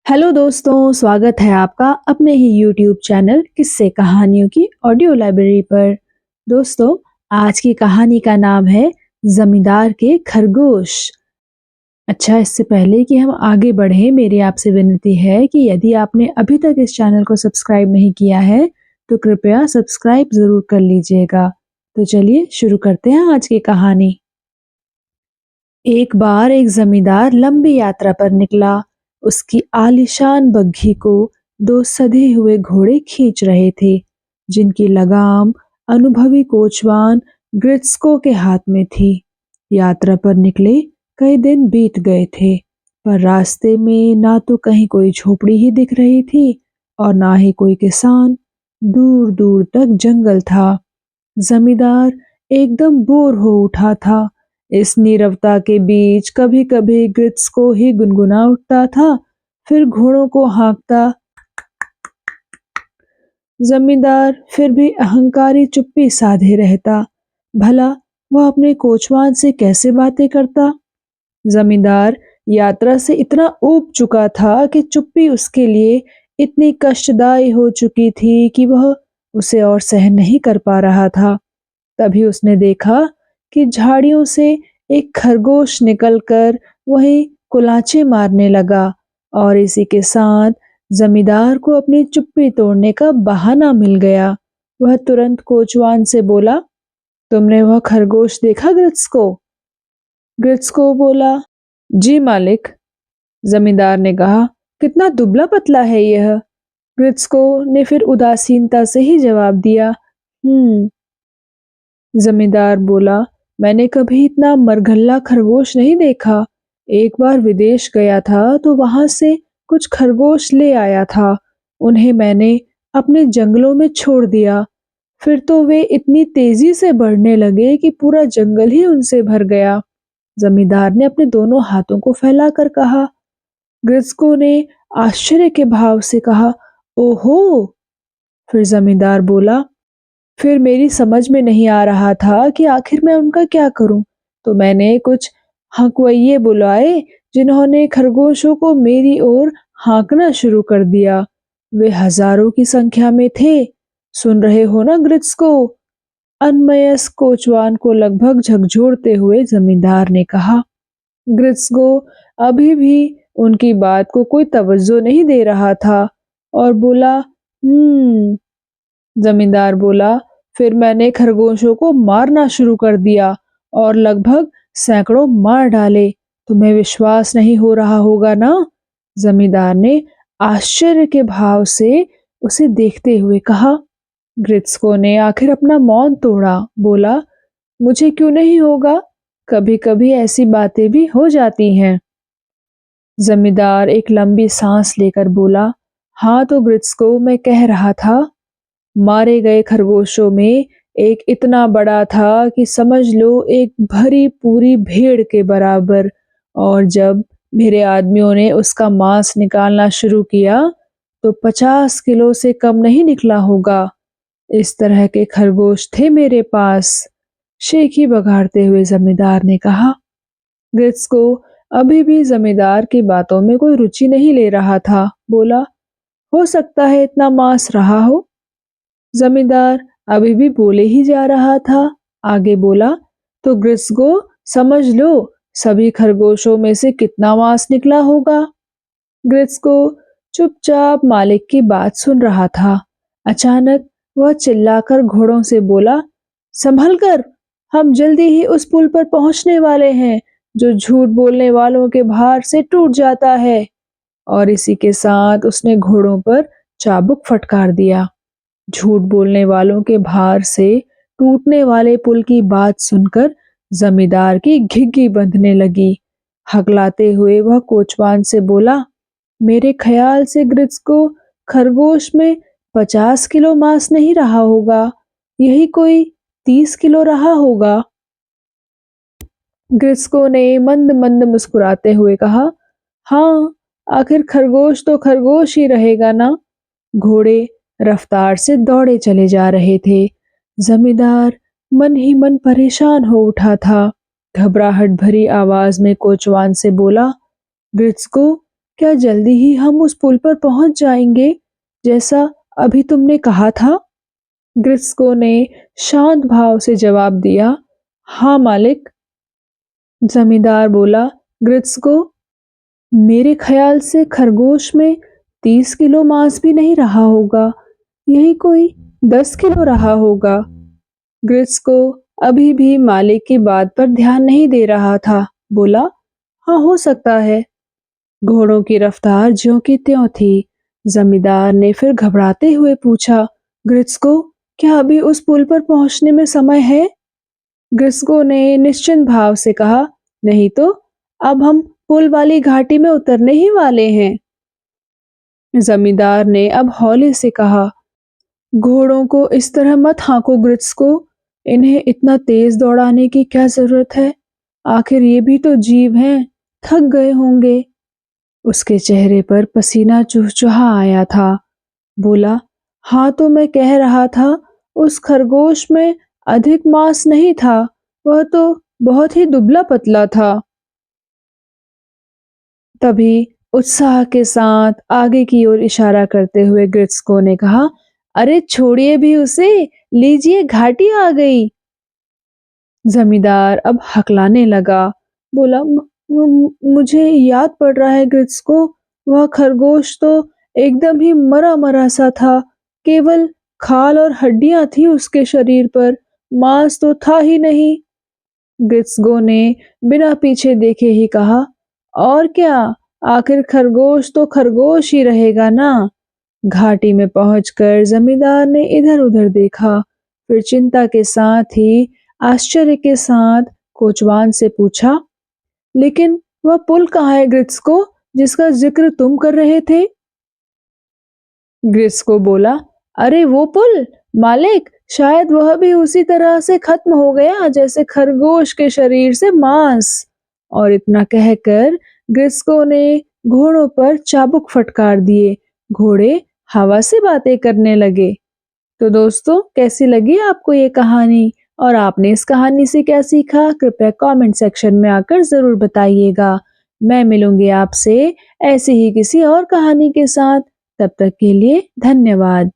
Hello दोस्तों, स्वागत है आपका अपने ही यूट्यूब चैनल किस्से कहानियों की ऑडियो लाइब्रेरी पर। दोस्तों, आज की कहानी का नाम है जमींदार के खरगोश। अच्छा, इससे पहले कि हम आगे बढ़ें, मेरी आपसे विनती है कि यदि आपने अभी तक इस चैनल को सब्सक्राइब नहीं किया है तो कृपया सब्सक्राइब जरूर कर लीजिएगा। तो चलिए शुरू करते हैं आज की कहानी। एक बार एक जमींदार लंबी यात्रा पर निकला। उसकी आलीशान बग्घी को दो सधे हुए घोड़े खींच रहे थे, जिनकी लगाम अनुभवी कोचवान ग्रित्स्को के हाथ में थी। यात्रा पर निकले कई दिन बीत गए थे, पर रास्ते में ना तो कहीं कोई झोपड़ी ही दिख रही थी और ना ही कोई किसान। दूर दूर तक जंगल था। जमींदार एकदम बोर हो उठा था। इस नीरवता के बीच कभी कभी ग्रिट्स को ही गुनगुना उठता था, फिर घोड़ों को हाँकता। जमींदार फिर भी अहंकारी चुप्पी साधे रहता। भला वह अपने कोचवान से कैसे बातें करता। जमींदार यात्रा से इतना ऊब चुका था कि चुप्पी उसके लिए इतनी कष्टदायी हो चुकी थी कि वह उसे और सहन नहीं कर पा रहा था। तभी उसने देखा कि झाड़ियों से एक खरगोश निकलकर वहीं कुलाचे मारने लगा और इसी के साथ जमींदार को अपनी चुप्पी तोड़ने का बहाना मिल गया। वह तुरंत कोचवान से बोला, तुमने वह खरगोश देखा ग्रित्स को? ग्रित्स को बोला, जी मालिक। जमींदार ने कहा, कितना दुबला पतला है यह। ग्रित्स को ने फिर उदासीनता से ही जवाब दिया, जमींदार बोला, मैंने कभी इतना मरघल्ला खरगोश नहीं देखा। एक बार विदेश गया था तो वहां से कुछ खरगोश ले आया था। उन्हें मैंने अपने जंगलों में छोड़ दिया। फिर तो वे इतनी तेजी से बढ़ने लगे कि पूरा जंगल ही उनसे भर गया। जमींदार ने अपने दोनों हाथों को फैलाकर कहा। ग्रिस्को ने आश्चर्य के भाव से कहा, ओहो। फिर जमींदार बोला, फिर मेरी समझ में नहीं आ रहा था कि आखिर मैं उनका क्या करूं, तो मैंने कुछ हंकवैये बुलाए, जिन्होंने खरगोशों को मेरी ओर हाँकना शुरू कर दिया। वे हजारों की संख्या में थे। सुन रहे हो ना ग्रिट्स को? अनमयस कोचवान को लगभग झकझोरते हुए जमींदार ने कहा। ग्रिट्स को अभी भी उनकी बात को कोई तवज्जो नहीं दे रहा था और बोला, जमींदार बोला, फिर मैंने खरगोशों को मारना शुरू कर दिया और लगभग सैकड़ों मार डाले। तुम्हें विश्वास नहीं हो रहा होगा ना? जमींदार ने आश्चर्य के भाव से उसे देखते हुए कहा। ग्रित्स्को ने आखिर अपना मौन तोड़ा। बोला, मुझे क्यों नहीं होगा, कभी कभी ऐसी बातें भी हो जाती हैं। जमींदार एक लंबी सांस लेकर बोला, हाँ तो ग्रित्स्को, मैं कह रहा था, मारे गए खरगोशों में एक इतना बड़ा था कि समझ लो एक भरी पूरी भेड़ के बराबर। और जब मेरे आदमियों ने उसका मांस निकालना शुरू किया तो 50 किलो से कम नहीं निकला होगा। इस तरह के खरगोश थे मेरे पास। शेखी बघाड़ते हुए जमींदार ने कहा। ग्रित्स को अभी भी जमींदार की बातों में कोई रुचि नहीं ले रहा था। बोला, हो सकता है इतना मांस रहा हो। जमींदार अभी भी बोले ही जा रहा था। आगे बोला, तो ग्रिस्को, समझ लो सभी खरगोशों में से कितना मांस निकला होगा। ग्रिस्को चुपचाप मालिक की बात सुन रहा था। अचानक वह चिल्लाकर घोड़ों से बोला, संभल कर, हम जल्दी ही उस पुल पर पहुंचने वाले हैं जो झूठ बोलने वालों के भार से टूट जाता है। और इसी के साथ उसने घोड़ों पर चाबुक फटकार दिया। झूठ बोलने वालों के भार से टूटने वाले पुल की बात सुनकर जमींदार की घिघी बंधने लगी। हकलाते हुए वह कोचवान से बोला, मेरे ख्याल से ग्रित्स को खरगोश में 50 किलो मांस नहीं रहा होगा, यही कोई 30 किलो रहा होगा। ग्रिस्को ने मंद मंद मुस्कुराते हुए कहा, हाँ, आखिर खरगोश तो खरगोश ही रहेगा ना। घोड़े रफ्तार से दौड़े चले जा रहे थे। जमींदार मन ही मन परेशान हो उठा था। घबराहट भरी आवाज में कोचवान से बोला, ग्रित्स्को, क्या जल्दी ही हम उस पुल पर पहुंच जाएंगे जैसा अभी तुमने कहा था? ग्रिस्को ने शांत भाव से जवाब दिया, हाँ मालिक। जमींदार बोला, ग्रिस्को, मेरे ख्याल से खरगोश में 30 किलो मांस भी नहीं रहा होगा, यही कोई 10 किलो रहा होगा। ग्रिस्को अभी भी मालिक की बात पर ध्यान नहीं दे रहा था। बोला, हाँ हो सकता है। घोड़ों की रफ्तार ज्यों की त्यों थी। जमींदार ने फिर घबराते हुए पूछा, ग्रिस्को, क्या अभी उस पुल पर पहुंचने में समय है? ग्रिस्को ने निश्चिंत भाव से कहा, नहीं तो, अब हम पुल वाली घाटी में उतरने ही वाले हैं। जमींदार ने अब हौले से कहा, घोड़ों को इस तरह मत हाँको ग्रिस्को, इन्हें इतना तेज दौड़ाने की क्या जरूरत है? आखिर ये भी तो जीव हैं, थक गए होंगे। उसके चेहरे पर पसीना चुहचुहा आया था। बोला, हाँ तो मैं कह रहा था, उस खरगोश में अधिक मांस नहीं था, वह तो बहुत ही दुबला पतला था। तभी उत्साह के साथ आगे की ओर इशारा करते हुए ग्रिस्को ने कहा, अरे छोड़िए भी उसे, लीजिए घाटी आ गई। जमींदार अब हकलाने लगा। बोला, मुझे याद पड़ रहा है ग्रिस्को, वह खरगोश तो एकदम ही मरा मरा सा था, केवल खाल और हड्डियां थी उसके शरीर पर, मांस तो था ही नहीं। ग्रिस्को ने बिना पीछे देखे ही कहा, और क्या, आखिर खरगोश तो खरगोश ही रहेगा ना। घाटी में पहुंचकर जमींदार ने इधर उधर देखा, फिर चिंता के साथ ही आश्चर्य के साथ कोचवान से पूछा, लेकिन वह पुल कहाँ है ग्रिस्को, जिसका जिक्र तुम कर रहे थे? ग्रिस्को बोला, अरे वो पुल, मालिक, शायद वह भी उसी तरह से खत्म हो गया जैसे खरगोश के शरीर से मांस। और इतना कहकर ग्रिस्को ने घोड़ों पर चाबुक फटकार दिए। घोड़े हवा से बातें करने लगे। तो दोस्तों, कैसी लगी आपको ये कहानी और आपने इस कहानी से क्या सीखा? कृपया कमेंट सेक्शन में आकर जरूर बताइएगा। मैं मिलूंगी आपसे ऐसी ही किसी और कहानी के साथ। तब तक के लिए धन्यवाद।